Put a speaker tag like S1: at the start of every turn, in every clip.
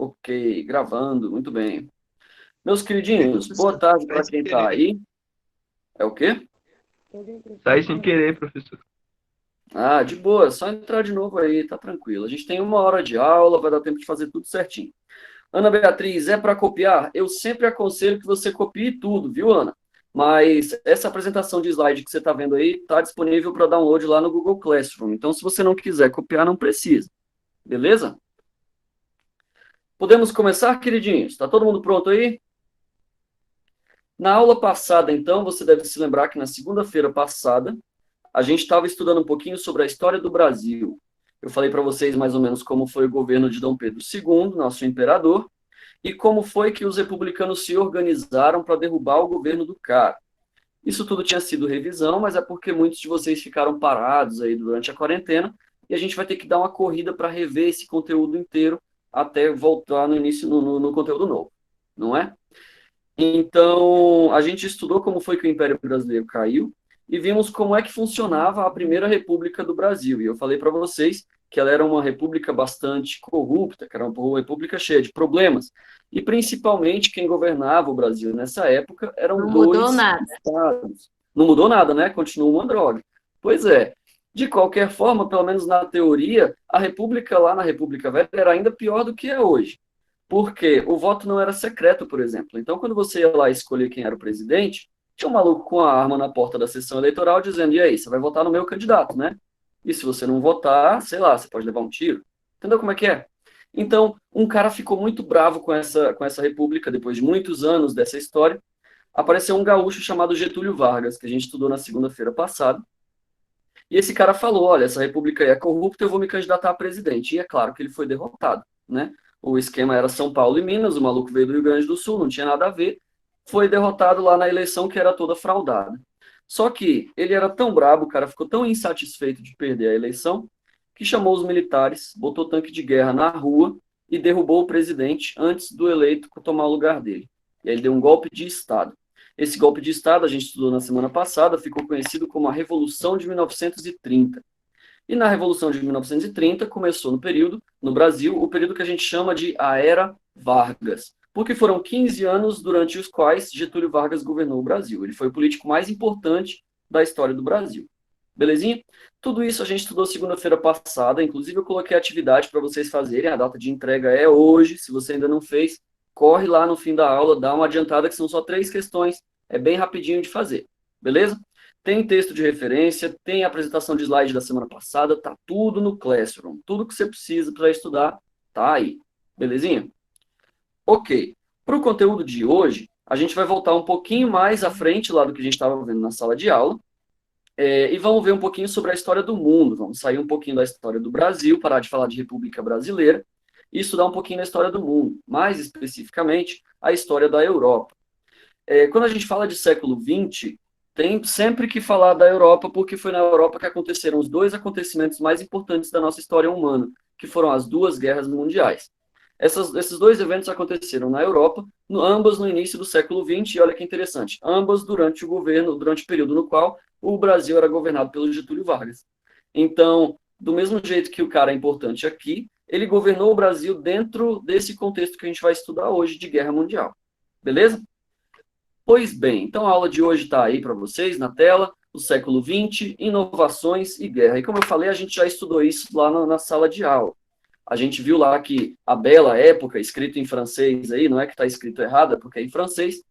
S1: Ok, gravando, muito bem. Meus queridinhos, boa
S2: Professor,
S1: tarde
S2: sai
S1: para
S2: sem
S1: quem está
S2: querer.
S1: aí. É o quê?
S2: Sai sem querer, professor.
S1: Ah, de boa, só entrar de novo aí, tá tranquilo. A gente tem 1 hora de aula, vai dar tempo de fazer tudo certinho. Ana Beatriz, é para copiar? Eu sempre aconselho que você copie tudo, viu, Ana? Mas essa apresentação de slide que você está vendo aí está disponível para download lá no Google Classroom. Então, se você não quiser copiar, não precisa. Beleza? Podemos começar, queridinhos? Está todo mundo pronto aí? Na aula passada, então, você deve se lembrar que na segunda-feira passada, a gente estava estudando um pouquinho sobre a história do Brasil. Eu falei para vocês mais ou menos como foi o governo de Dom Pedro II, nosso imperador, e como foi que os republicanos se organizaram para derrubar o governo do cara. Isso tudo tinha sido revisão, mas é porque muitos de vocês ficaram parados aí durante a quarentena, e a gente vai ter que dar uma corrida para rever esse conteúdo inteiro até voltar no início no conteúdo novo, não é? Então, a gente estudou como foi que o Império Brasileiro caiu e vimos como é que funcionava a Primeira República do Brasil. E eu falei para vocês que ela era uma república bastante corrupta, que era uma república cheia de problemas. E principalmente quem governava o Brasil nessa época eram
S3: Não mudou
S1: dois
S3: nada.
S1: estados. Não mudou nada, né? Continua uma droga. Pois é. De qualquer forma, pelo menos na teoria, a república lá na República Velha era ainda pior do que é hoje. Porque o voto não era secreto, por exemplo. Então, quando você ia lá escolher quem era o presidente, tinha um maluco com a arma na porta da sessão eleitoral dizendo: e aí, você vai votar no meu candidato, né? E se você não votar, sei lá, você pode levar um tiro. Entendeu como é que é? Então, um cara ficou muito bravo com essa república, depois de muitos anos dessa história. Apareceu um gaúcho chamado Getúlio Vargas, que a gente estudou na segunda-feira passada. E esse cara falou: olha, essa república aí é corrupta, eu vou me candidatar a presidente. E é claro que ele foi derrotado, né? O esquema era São Paulo e Minas, o maluco veio do Rio Grande do Sul, não tinha nada a ver. Foi derrotado lá na eleição que era toda fraudada. Só que ele era tão brabo, o cara ficou tão insatisfeito de perder a eleição, que chamou os militares, botou tanque de guerra na rua e derrubou o presidente antes do eleito tomar o lugar dele. E aí ele deu um golpe de Estado. Esse golpe de Estado, a gente estudou na semana passada, ficou conhecido como a Revolução de 1930. E na Revolução de 1930 começou no Brasil, o período que a gente chama de a Era Vargas, porque foram 15 anos durante os quais Getúlio Vargas governou o Brasil. Ele foi o político mais importante da história do Brasil. Belezinha? Tudo isso a gente estudou segunda-feira passada, inclusive eu coloquei a atividade para vocês fazerem, a data de entrega é hoje, se você ainda não fez, corre lá no fim da aula, dá uma adiantada que são só 3 questões, é bem rapidinho de fazer, beleza? Tem texto de referência, tem a apresentação de slide da semana passada, tá tudo no Classroom. Tudo que você precisa para estudar tá aí. Belezinha? Ok. Para o conteúdo de hoje, a gente vai voltar um pouquinho mais à frente lá do que a gente estava vendo na sala de aula. E vamos ver um pouquinho sobre a história do mundo. Vamos sair um pouquinho da história do Brasil, parar de falar de República Brasileira e estudar um pouquinho da história do mundo. Mais especificamente, a história da Europa. Quando a gente fala de século XX, tem sempre que falar da Europa, porque foi na Europa que aconteceram os dois acontecimentos mais importantes da nossa história humana, que foram as duas guerras mundiais. Esses dois eventos aconteceram na Europa, ambas no início do século XX, e olha que interessante, ambas durante durante o período no qual o Brasil era governado pelo Getúlio Vargas. Então, do mesmo jeito que o cara é importante aqui, ele governou o Brasil dentro desse contexto que a gente vai estudar hoje de guerra mundial. Beleza? Pois bem, então a aula de hoje está aí para vocês na tela, o século XX, inovações e guerra. E como eu falei, a gente já estudou isso lá na sala de aula. A gente viu lá que a Bela Época, escrito em francês aí, não é que está escrito errado, é porque é em francês,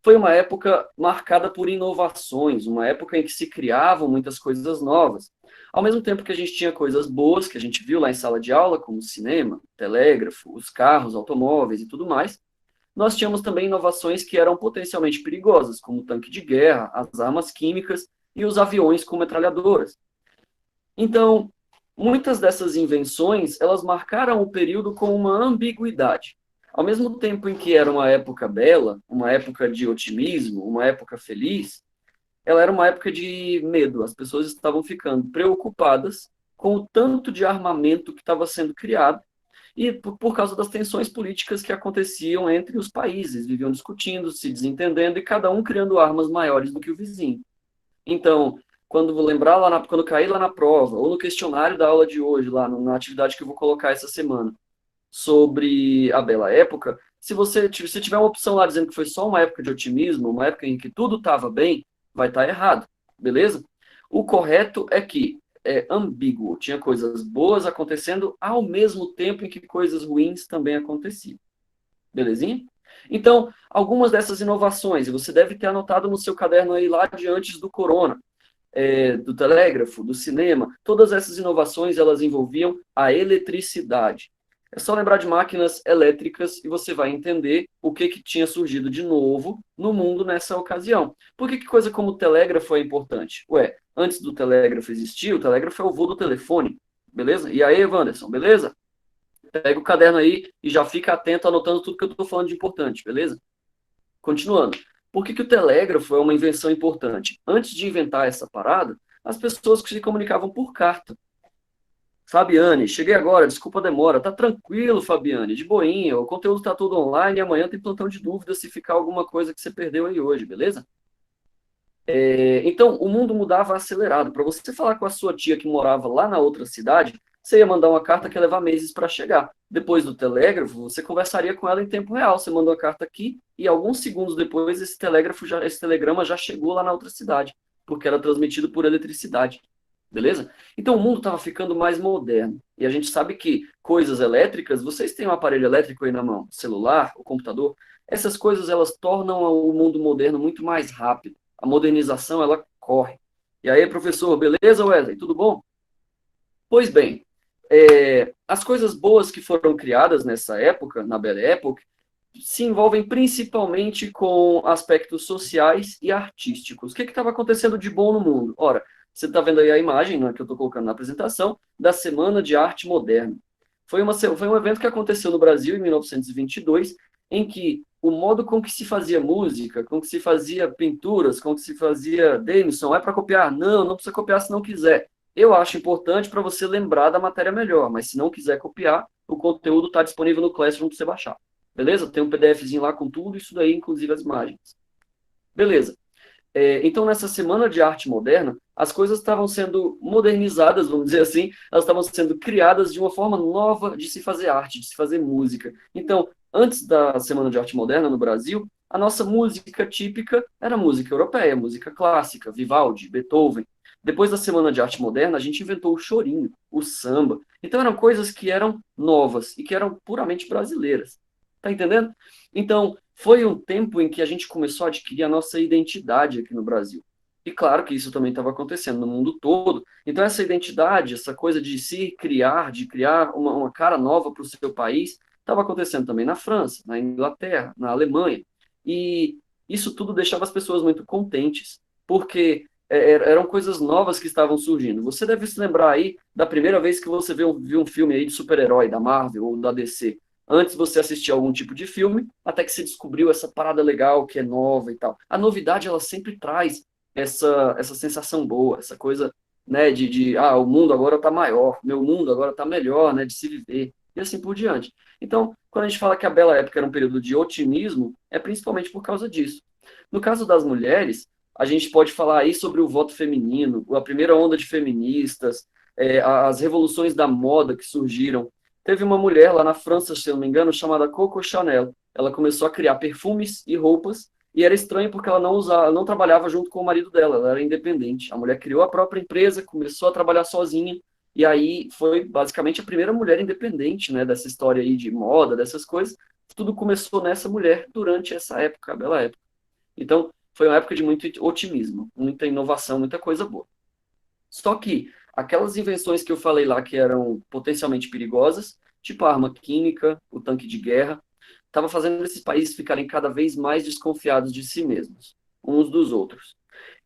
S1: foi uma época marcada por inovações, uma época em que se criavam muitas coisas novas. Ao mesmo tempo que a gente tinha coisas boas, que a gente viu lá em sala de aula, como o cinema, telégrafo, os carros, automóveis e tudo mais, nós tínhamos também inovações que eram potencialmente perigosas, como o tanque de guerra, as armas químicas e os aviões com metralhadoras. Então, muitas dessas invenções, elas marcaram o período com uma ambiguidade. Ao mesmo tempo em que era uma época bela, uma época de otimismo, uma época feliz, ela era uma época de medo. As pessoas estavam ficando preocupadas com o tanto de armamento que estava sendo criado e por causa das tensões políticas que aconteciam entre os países, viviam discutindo, se desentendendo e cada um criando armas maiores do que o vizinho. Então, quando vou lembrar quando cair lá na prova ou no questionário da aula de hoje, lá na atividade que eu vou colocar essa semana, sobre a Bela Época, se você se tiver uma opção lá dizendo que foi só uma época de otimismo, uma época em que tudo estava bem, vai estar errado, beleza? O correto é que é ambíguo, tinha coisas boas acontecendo ao mesmo tempo em que coisas ruins também aconteciam. Belezinha? Então, algumas dessas inovações, e você deve ter anotado no seu caderno aí lá de antes do corona, do telégrafo, do cinema, todas essas inovações, elas envolviam a eletricidade. É só lembrar de máquinas elétricas e você vai entender o que tinha surgido de novo no mundo nessa ocasião. Por que coisa como o telégrafo é importante? Ué, antes do telégrafo existir, o telégrafo é o vô do telefone, beleza? E aí, Wanderson, beleza? Pega o caderno aí e já fica atento anotando tudo que eu estou falando de importante, beleza? Continuando. Por que o telégrafo é uma invenção importante? Antes de inventar essa parada, as pessoas se comunicavam por carta. Fabiane, cheguei agora, desculpa a demora. Tá tranquilo, Fabiane, de boinha. O conteúdo está tudo online e amanhã tem plantão de dúvidas se ficar alguma coisa que você perdeu aí hoje, beleza? Então, o mundo mudava acelerado. Para você falar com a sua tia que morava lá na outra cidade, você ia mandar uma carta que ia levar meses para chegar. Depois do telégrafo, você conversaria com ela em tempo real. Você mandou a carta aqui e alguns segundos depois esse telegrama já chegou lá na outra cidade, porque era transmitido por eletricidade. Beleza? Então o mundo estava ficando mais moderno. E a gente sabe que coisas elétricas, vocês têm um aparelho elétrico aí na mão, celular, o computador, essas coisas elas tornam o mundo moderno muito mais rápido. A modernização, ela corre. E aí, professor, beleza, Wesley? Tudo bom? Pois bem, as coisas boas que foram criadas nessa época, na Belle Époque, se envolvem principalmente com aspectos sociais e artísticos. O que estava acontecendo de bom no mundo? Ora, você está vendo aí a imagem, né, que eu estou colocando na apresentação, da Semana de Arte Moderna. Foi um evento que aconteceu no Brasil em 1922, em que o modo com que se fazia música, com que se fazia pinturas, com que se fazia Davidson, é para copiar? Não, não precisa copiar se não quiser. Eu acho importante para você lembrar da matéria melhor, mas se não quiser copiar, o conteúdo está disponível no Classroom para você baixar. Beleza? Tem um PDFzinho lá com tudo isso daí, inclusive as imagens. Beleza. Então, nessa Semana de Arte Moderna, as coisas estavam sendo modernizadas, vamos dizer assim, elas estavam sendo criadas de uma forma nova de se fazer arte, de se fazer música. Então, antes da Semana de Arte Moderna no Brasil, a nossa música típica era música europeia, música clássica, Vivaldi, Beethoven. Depois da Semana de Arte Moderna, a gente inventou o chorinho, o samba. Então, eram coisas que eram novas e que eram puramente brasileiras. Tá entendendo? Então, foi um tempo em que a gente começou a adquirir a nossa identidade aqui no Brasil. E claro que isso também estava acontecendo no mundo todo. Então, essa identidade, essa coisa de se criar, de criar uma cara nova para o seu país, estava acontecendo também na França, na Inglaterra, na Alemanha. E isso tudo deixava as pessoas muito contentes, porque eram coisas novas que estavam surgindo. Você deve se lembrar aí da primeira vez que você viu um filme aí de super-herói, da Marvel ou da DC. Antes você assistia algum tipo de filme, até que você descobriu essa parada legal, que é nova e tal. A novidade, ela sempre traz essa sensação boa, essa coisa, né, o mundo agora está maior, meu mundo agora está melhor, né, de se viver, e assim por diante. Então, quando a gente fala que a Bela Época era um período de otimismo, é principalmente por causa disso. No caso das mulheres, a gente pode falar aí sobre o voto feminino, a primeira onda de feministas, as revoluções da moda que surgiram. Teve uma mulher lá na França, se eu não me engano, chamada Coco Chanel. Ela começou a criar perfumes e roupas, e era estranho porque ela não trabalhava junto com o marido dela, ela era independente. A mulher criou a própria empresa, começou a trabalhar sozinha, e aí foi basicamente a primeira mulher independente, né, dessa história aí de moda, dessas coisas. Tudo começou nessa mulher durante essa época, a Bela Época. Então, foi uma época de muito otimismo, muita inovação, muita coisa boa. Só que aquelas invenções que eu falei lá que eram potencialmente perigosas, tipo a arma química, o tanque de guerra, estava fazendo esses países ficarem cada vez mais desconfiados de si mesmos, uns dos outros.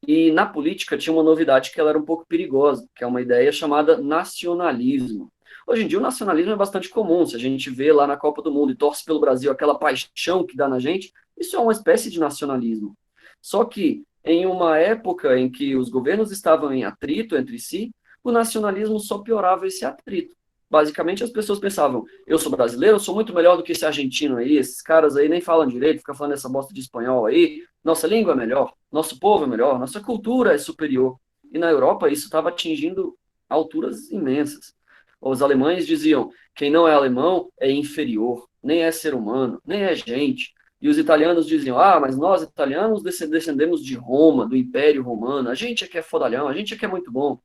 S1: E na política tinha uma novidade que ela era um pouco perigosa, que é uma ideia chamada nacionalismo. Hoje em dia o nacionalismo é bastante comum, se a gente vê lá na Copa do Mundo e torce pelo Brasil aquela paixão que dá na gente, isso é uma espécie de nacionalismo. Só que em uma época em que os governos estavam em atrito entre si, o nacionalismo só piorava esse atrito. Basicamente, as pessoas pensavam, eu sou brasileiro, eu sou muito melhor do que esse argentino aí, esses caras aí nem falam direito, ficam falando essa bosta de espanhol aí, nossa língua é melhor, nosso povo é melhor, nossa cultura é superior. E na Europa isso estava atingindo alturas imensas. Os alemães diziam Quem não é alemão é inferior, nem é ser humano, nem é gente. E os italianos diziam, mas nós italianos descendemos de Roma, do Império Romano, a gente é que é fodalhão, a gente é que é muito bom.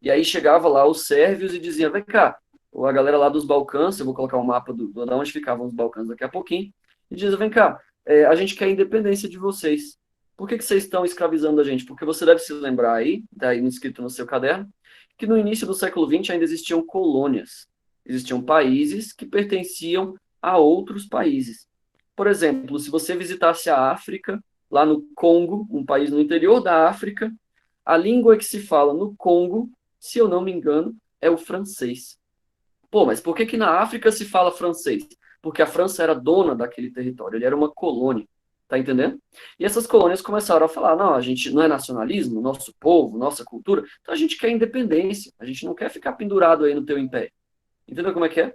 S1: E aí chegava lá os sérvios e dizia, vem cá, ou a galera lá dos Balcãs, eu vou colocar um mapa de onde ficavam os Balcãs daqui a pouquinho, e dizia, vem cá, a gente quer a independência de vocês. Por que vocês estão escravizando a gente? Porque você deve se lembrar aí, está aí escrito no seu caderno, que no início do século XX ainda existiam colônias. Existiam países que pertenciam a outros países. Por exemplo, se você visitasse a África, lá no Congo, um país no interior da África, a língua que se fala no Congo, se eu não me engano, é o francês. Pô, mas por que que na África se fala francês? Porque a França era dona daquele território, ele era uma colônia, tá entendendo? E essas colônias começaram a falar, não, a gente não é nacionalismo, nosso povo, nossa cultura, então a gente quer independência, a gente não quer ficar pendurado aí no teu império. Entendeu como é que é?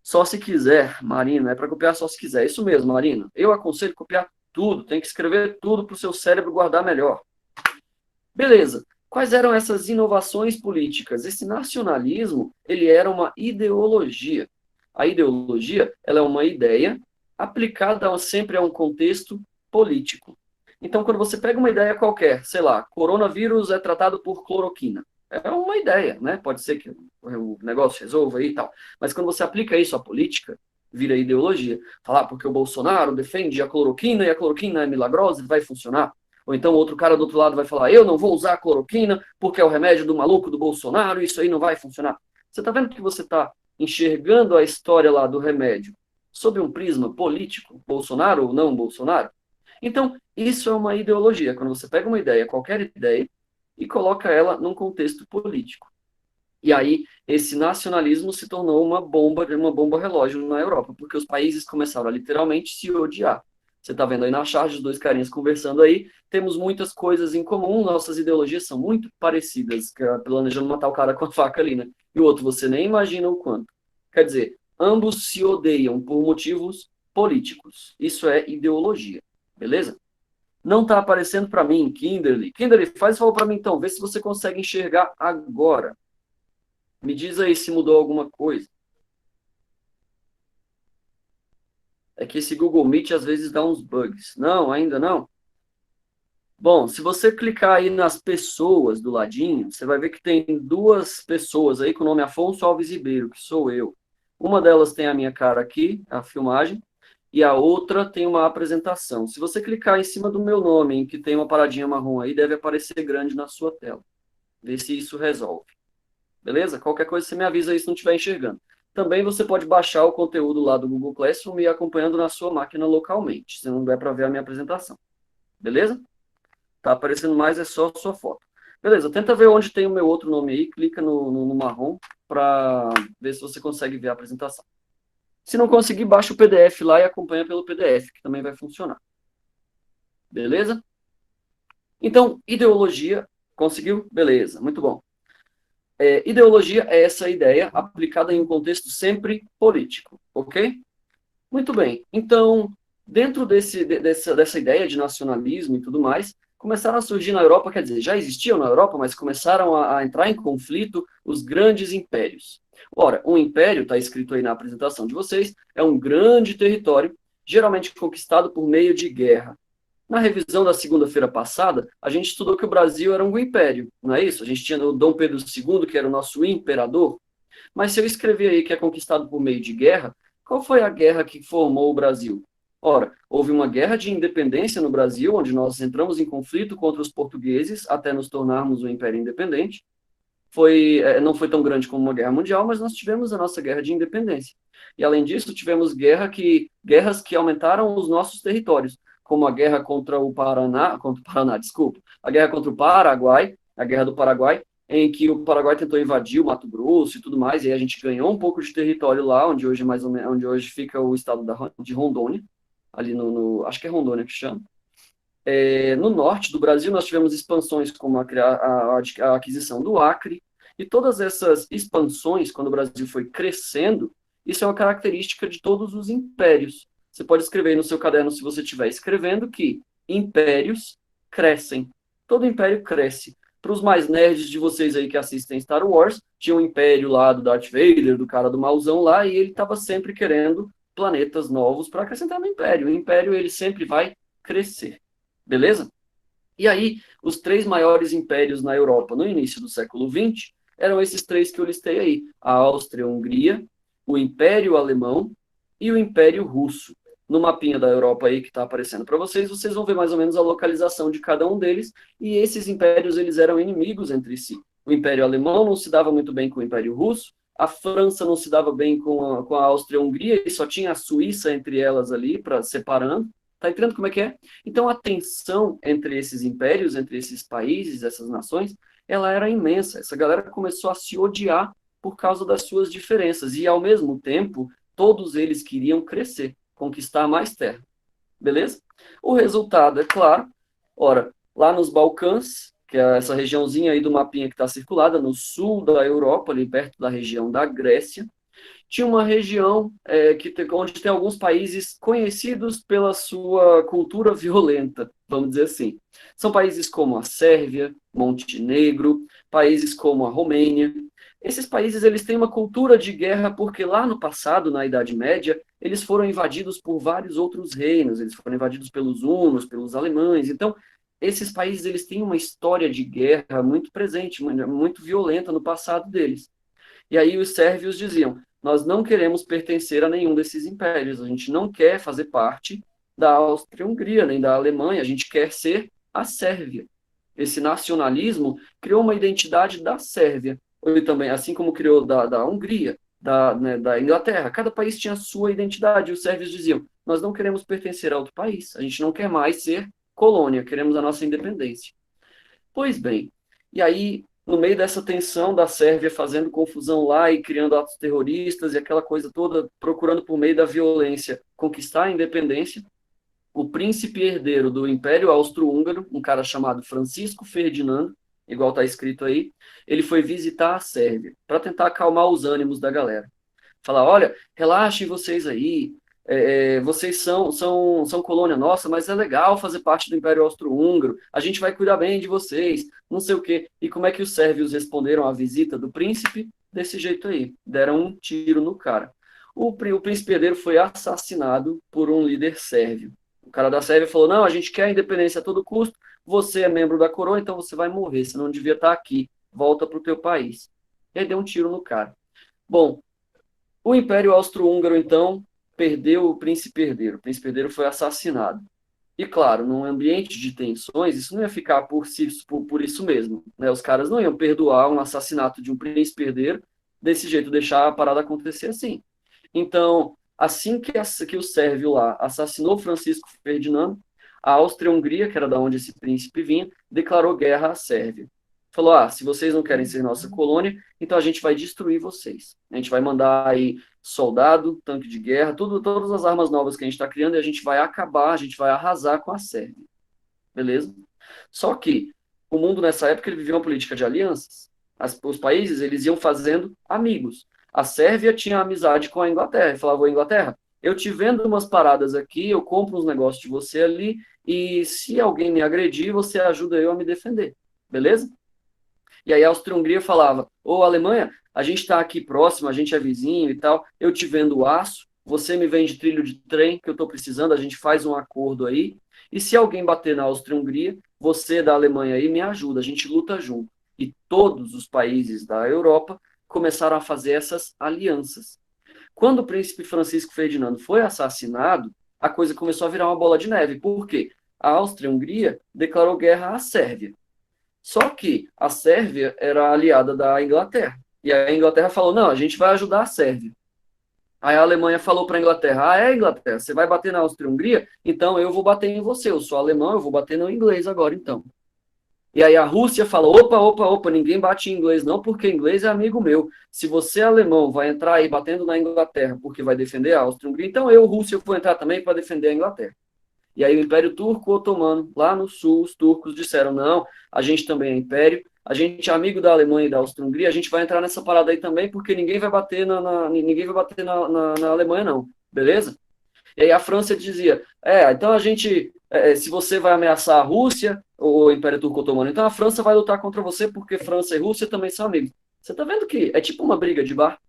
S1: Só se quiser, Marina, é para copiar só se quiser. É isso mesmo, Marina. Eu aconselho copiar tudo, tem que escrever tudo para o seu cérebro guardar melhor. Beleza. Quais eram essas inovações políticas? Esse nacionalismo, ele era uma ideologia. A ideologia, ela é uma ideia aplicada sempre a um contexto político. Então, quando você pega uma ideia qualquer, sei lá, coronavírus é tratado por cloroquina. É uma ideia, né? Pode ser que o negócio resolva aí e tal. Mas quando você aplica isso à política, vira ideologia. Falar porque o Bolsonaro defende a cloroquina e a cloroquina é milagrosa e vai funcionar. Ou então outro cara do outro lado vai falar, eu não vou usar a cloroquina porque é o remédio do maluco do Bolsonaro e isso aí não vai funcionar. Você está vendo que você está enxergando a história lá do remédio sob um prisma político, Bolsonaro ou não Bolsonaro? Então, isso é uma ideologia. Quando você pega uma ideia, qualquer ideia, e coloca ela num contexto político. E aí, esse nacionalismo se tornou uma bomba relógio na Europa, porque os países começaram a literalmente se odiar. Você está vendo aí na charge, os dois carinhas conversando aí, temos muitas coisas em comum, nossas ideologias são muito parecidas, planejando matar o cara com a faca ali, né? E o outro, você nem imagina o quanto. Quer dizer, ambos se odeiam por motivos políticos. Isso é ideologia, beleza? Não está aparecendo para mim, Kinderly. Kinderly, faz favor para mim então, vê se você consegue enxergar agora. Me diz aí se mudou alguma coisa. É que esse Google Meet às vezes dá uns bugs. Não, ainda não. Bom, se você clicar aí nas pessoas do ladinho, você vai ver que tem duas pessoas aí com o nome Afonso Alves Ribeiro, que sou eu. Uma delas tem a minha cara aqui, a filmagem, e a outra tem uma apresentação. Se você clicar em cima do meu nome, em que tem uma paradinha marrom aí, deve aparecer grande na sua tela. Vê se isso resolve. Beleza? Qualquer coisa você me avisa aí se não estiver enxergando. Também você pode baixar o conteúdo lá do Google Classroom e ir acompanhando na sua máquina localmente, se não der para ver a minha apresentação. Beleza? Tá aparecendo mais, é só a sua foto. Beleza, tenta ver onde tem o meu outro nome aí, clica no marrom para ver se você consegue ver a apresentação. Se não conseguir, baixa o PDF lá e acompanha pelo PDF, que também vai funcionar. Beleza? Então, ideologia, conseguiu? Beleza, muito bom. Ideologia é essa ideia aplicada em um contexto sempre político, ok? Muito bem. Então, dentro dessa ideia de nacionalismo e tudo mais, começaram a surgir na Europa, quer dizer, já existiam na Europa, mas começaram a entrar em conflito os grandes impérios. Ora, um império, está escrito aí na apresentação de vocês, é um grande território, geralmente conquistado por meio de guerra. Na revisão da segunda-feira passada, a gente estudou que o Brasil era um império, não é isso? A gente tinha o Dom Pedro II, que era o nosso imperador, mas se eu escrever aí que é conquistado por meio de guerra, qual foi a guerra que formou o Brasil? Ora, houve uma guerra de independência no Brasil, onde nós entramos em conflito contra os portugueses até nos tornarmos um império independente. Não foi tão grande como uma guerra mundial, mas nós tivemos a nossa guerra de independência. E além disso, tivemos guerras que aumentaram os nossos territórios, como a guerra contra o Paraná, desculpa, a guerra contra o Paraguai, a guerra do Paraguai, em que o Paraguai tentou invadir o Mato Grosso e tudo mais, e aí a gente ganhou um pouco de território lá, onde hoje mais ou menos, onde hoje fica o estado de Rondônia, ali acho que é Rondônia que chama. No norte do Brasil, nós tivemos expansões como a aquisição do Acre, e todas essas expansões, quando o Brasil foi crescendo, isso é uma característica de todos os impérios. Você pode escrever aí no seu caderno, se você estiver escrevendo, que impérios crescem. Todo império cresce. para os mais nerds de vocês aí que assistem Star Wars, tinha um império lá do Darth Vader, do cara do mauzão lá, e ele estava sempre querendo planetas novos para acrescentar no império. O império, ele sempre vai crescer. Beleza? E aí, os três maiores impérios na Europa no início do século XX eram esses três que eu listei aí: a Áustria-Hungria, o Império Alemão e o Império Russo. No mapinha da Europa aí que está aparecendo para vocês, vocês vão ver mais ou menos a localização de cada um deles, e esses impérios eles eram inimigos entre si. O Império Alemão não se dava muito bem com o Império Russo, a França não se dava bem com a Áustria-Hungria, e só tinha a Suíça entre elas ali, para separando. Tá entendendo como é que é? Então, a tensão entre esses impérios, entre esses países, essas nações, ela era imensa. Essa galera começou a se odiar por causa das suas diferenças. E, ao mesmo tempo, todos eles queriam crescer, conquistar mais terra. Beleza? O resultado, é claro, ora, lá nos Balcãs, que é essa regiãozinha aí do mapinha que está circulada, no sul da Europa, ali perto da região da Grécia, tinha uma região onde tem alguns países conhecidos pela sua cultura violenta, vamos dizer assim. São países como a Sérvia, Montenegro, países como a Romênia. Esses países eles têm uma cultura de guerra porque lá no passado, na Idade Média, eles foram invadidos por vários outros reinos, eles foram invadidos pelos hunos, pelos alemães. Então, esses países eles têm uma história de guerra muito presente, muito violenta no passado deles. E aí os sérvios diziam: nós não queremos pertencer a nenhum desses impérios, a gente não quer fazer parte da Áustria-Hungria, nem da Alemanha, a gente quer ser a Sérvia. Esse nacionalismo criou uma identidade da Sérvia, ou também, assim como criou da Hungria, da Inglaterra. Cada país tinha a sua identidade, e os sérvios diziam: nós não queremos pertencer a outro país, a gente não quer mais ser colônia, queremos a nossa independência. Pois bem, e aí, no meio dessa tensão da Sérvia fazendo confusão lá e criando atos terroristas e aquela coisa toda, procurando por meio da violência conquistar a independência, o príncipe herdeiro do Império Austro-Húngaro, um cara chamado Francisco Ferdinando, igual está escrito aí, ele foi visitar a Sérvia para tentar acalmar os ânimos da galera. Falar: olha, relaxem vocês aí, vocês são colônia nossa, mas é legal fazer parte do Império Austro-Húngaro, a gente vai cuidar bem de vocês, não sei o quê. E como é que os sérvios responderam à visita do príncipe? Desse jeito aí, deram um tiro no cara. O príncipe herdeiro foi assassinado por um líder sérvio. O cara da Sérvia falou: não, a gente quer a independência a todo custo, você é membro da coroa, então você vai morrer, você não devia estar aqui, volta para o teu país. E aí deu um tiro no cara. Bom, o Império Austro-Húngaro, então, perdeu o príncipe herdeiro. O príncipe herdeiro foi assassinado. E, claro, num ambiente de tensões, isso não ia ficar por isso mesmo. Né? Os caras não iam perdoar um assassinato de um príncipe herdeiro desse jeito, deixar a parada acontecer assim. Então, assim que o Sérvio lá assassinou Francisco Ferdinando, a Áustria-Hungria, que era da onde esse príncipe vinha, declarou guerra à Sérvia. Falou: se vocês não querem ser nossa colônia, então a gente vai destruir vocês. A gente vai mandar aí soldado, tanque de guerra, todas as armas novas que a gente está criando, e a gente vai acabar, a gente vai arrasar com a Sérvia. Beleza? Só que o mundo nessa época ele vivia uma política de alianças. Os países eles iam fazendo amigos. A Sérvia tinha amizade com a Inglaterra e falava: Inglaterra, eu te vendo umas paradas aqui, eu compro uns negócios de você ali, e se alguém me agredir, você ajuda eu a me defender. Beleza? E aí a Áustria-Hungria falava: ô Alemanha, a gente está aqui próximo, a gente é vizinho e tal, eu te vendo aço, você me vende trilho de trem que eu estou precisando, a gente faz um acordo aí, e se alguém bater na Áustria-Hungria, você da Alemanha aí me ajuda, a gente luta junto. E todos os países da Europa começaram a fazer essas alianças. Quando o príncipe Francisco Ferdinando foi assassinado, a coisa começou a virar uma bola de neve. Por quê? A Áustria-Hungria declarou guerra à Sérvia. Só que a Sérvia era aliada da Inglaterra. E a Inglaterra falou: não, a gente vai ajudar a Sérvia. Aí a Alemanha falou para a Inglaterra: Inglaterra, você vai bater na Áustria-Hungria? Então eu vou bater em você. Eu sou alemão, eu vou bater no inglês agora, então. E aí a Rússia falou: opa, ninguém bate em inglês não, porque inglês é amigo meu. Se você, alemão, vai entrar aí batendo na Inglaterra porque vai defender a Áustria-Hungria, então eu, Rússia, vou entrar também para defender a Inglaterra. E aí o Império Turco-Otomano, lá no sul, os turcos disseram: não, a gente também é império, a gente é amigo da Alemanha e da Áustria-Hungria, a gente vai entrar nessa parada aí também, porque ninguém vai bater ninguém vai bater na Alemanha, não. Beleza? E aí a França dizia: então a gente se você vai ameaçar a Rússia ou o Império Turco Otomano, então a França vai lutar contra você porque França e Rússia também são amigos. Você está vendo que é tipo uma briga de bar?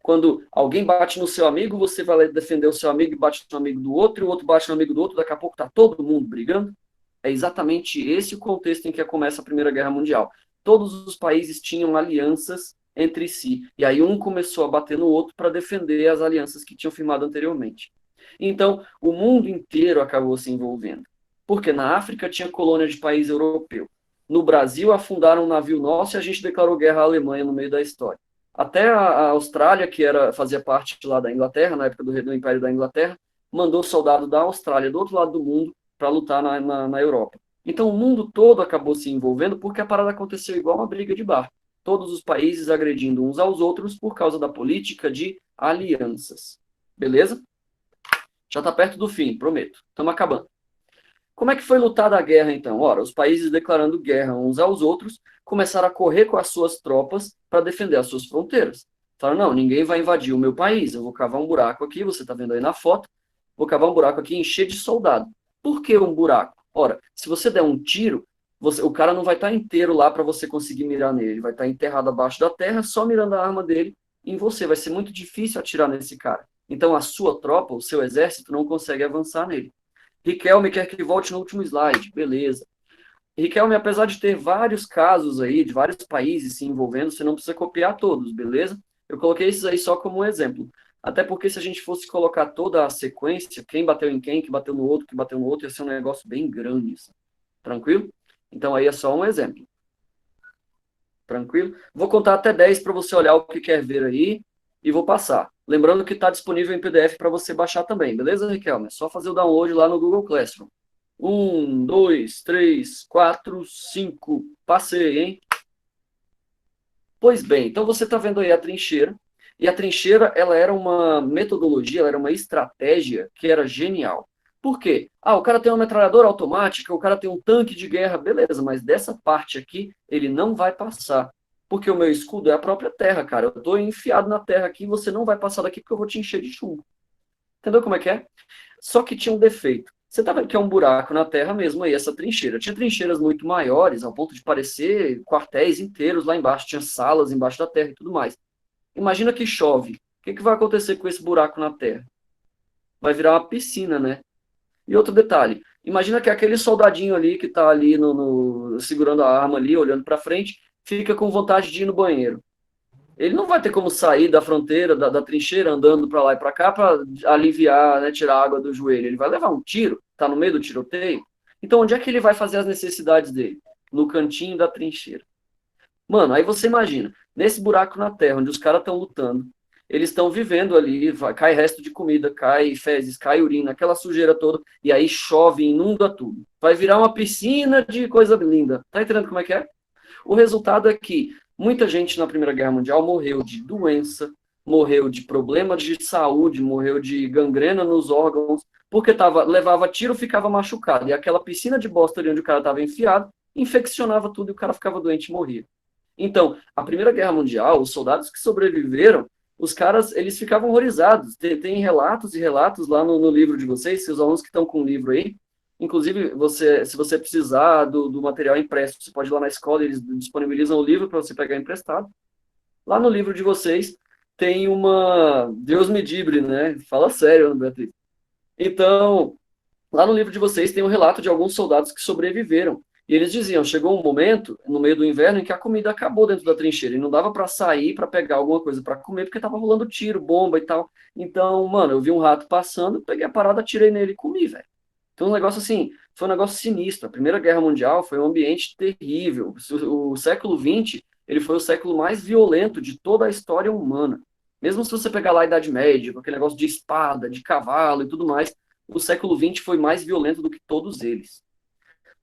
S1: Quando alguém bate no seu amigo, você vai defender o seu amigo e bate no amigo do outro, e o outro bate no amigo do outro, daqui a pouco está todo mundo brigando. É exatamente esse o contexto em que começa a Primeira Guerra Mundial. Todos os países tinham alianças entre si, e aí um começou a bater no outro para defender as alianças que tinham firmado anteriormente. Então, o mundo inteiro acabou se envolvendo. Porque na África tinha colônia de país europeu. No Brasil, afundaram um navio nosso e a gente declarou guerra à Alemanha no meio da história. Até a Austrália, que fazia parte lá da Inglaterra, na época do Império da Inglaterra, mandou soldado da Austrália, do outro lado do mundo, para lutar na Europa. Então, o mundo todo acabou se envolvendo porque a parada aconteceu igual uma briga de bar. Todos os países agredindo uns aos outros por causa da política de alianças. Beleza? Já está perto do fim, prometo. Estamos acabando. Como é que foi lutada a guerra, então? Ora, os países declarando guerra uns aos outros começaram a correr com as suas tropas para defender as suas fronteiras. Falaram, não, ninguém vai invadir o meu país, eu vou cavar um buraco aqui, você está vendo aí na foto, vou cavar um buraco aqui e encher de soldado. Por que um buraco? Ora, se você der um tiro, o cara não vai estar inteiro lá para você conseguir mirar nele, ele vai estar enterrado abaixo da terra, só mirando a arma dele em você. Vai ser muito difícil atirar nesse cara. Então a sua tropa, o seu exército, não consegue avançar nele. Riquelme quer que volte no último slide, beleza. Riquelme, apesar de ter vários casos aí, de vários países se envolvendo, você não precisa copiar todos, beleza? Eu coloquei esses aí só como um exemplo. Até porque se a gente fosse colocar toda a sequência, quem bateu em quem, que bateu no outro, que bateu no outro, ia ser um negócio bem grande, isso. Tranquilo? Então aí é só um exemplo. Tranquilo? Vou contar até 10 para você olhar o que quer ver aí e vou passar. Lembrando que está disponível em PDF para você baixar também, beleza, Riquelme? É só fazer o download lá no Google Classroom. 1, 2, 3, 4, 5. Passei, hein? Pois bem, então você está vendo aí a trincheira. E a trincheira, ela era uma metodologia, ela era uma estratégia que era genial. Por quê? Ah, o cara tem uma metralhadora automática, o cara tem um tanque de guerra, beleza, mas dessa parte aqui ele não vai passar. Porque o meu escudo é a própria terra, cara. Eu estou enfiado na terra aqui e você não vai passar daqui porque eu vou te encher de chumbo. Entendeu como é que é? Só que tinha um defeito. Você tá vendo que é um buraco na terra mesmo aí, essa trincheira. Tinha trincheiras muito maiores, ao ponto de parecer quartéis inteiros lá embaixo. Tinha salas embaixo da terra e tudo mais. Imagina que chove. O que vai acontecer com esse buraco na terra? Vai virar uma piscina, né? E outro detalhe. Imagina que aquele soldadinho ali que tá ali segurando a arma ali, olhando para frente, fica com vontade de ir no banheiro. Ele não vai ter como sair da fronteira, da trincheira, andando para lá e para cá para aliviar, né, tirar a água do joelho. Ele vai levar um tiro, tá no meio do tiroteio. Então, onde é que ele vai fazer as necessidades dele? No cantinho da trincheira. Mano, aí você imagina, nesse buraco na terra, onde os caras estão lutando, eles estão vivendo ali, cai resto de comida, cai fezes, cai urina, aquela sujeira toda, e aí chove, inunda tudo. Vai virar uma piscina de coisa linda. Tá entendendo como é que é? O resultado é que muita gente na Primeira Guerra Mundial morreu de doença, morreu de problemas de saúde, morreu de gangrena nos órgãos, porque levava tiro, ficava machucado. E aquela piscina de bosta ali onde o cara estava enfiado, infeccionava tudo e o cara ficava doente e morria. Então, a Primeira Guerra Mundial, os soldados que sobreviveram, os caras, eles ficavam horrorizados. Tem relatos e relatos lá no livro de vocês, se os alunos que estão com o livro aí, inclusive, se você precisar do material impresso, você pode ir lá na escola, eles disponibilizam o livro para você pegar emprestado. Lá no livro de vocês tem uma... Deus me dibre, né? Fala sério, Beatriz. Então, lá no livro de vocês tem um relato de alguns soldados que sobreviveram. E eles diziam, chegou um momento, no meio do inverno, em que a comida acabou dentro da trincheira. E não dava para sair para pegar alguma coisa para comer, porque estava rolando tiro, bomba e tal. Então, mano, eu vi um rato passando, peguei a parada, tirei nele e comi, velho. Então, um negócio assim, foi um negócio sinistro. A Primeira Guerra Mundial foi um ambiente terrível. O século XX, ele foi o século mais violento de toda a história humana. Mesmo se você pegar lá a Idade Média, com aquele negócio de espada, de cavalo e tudo mais, o século XX foi mais violento do que todos eles.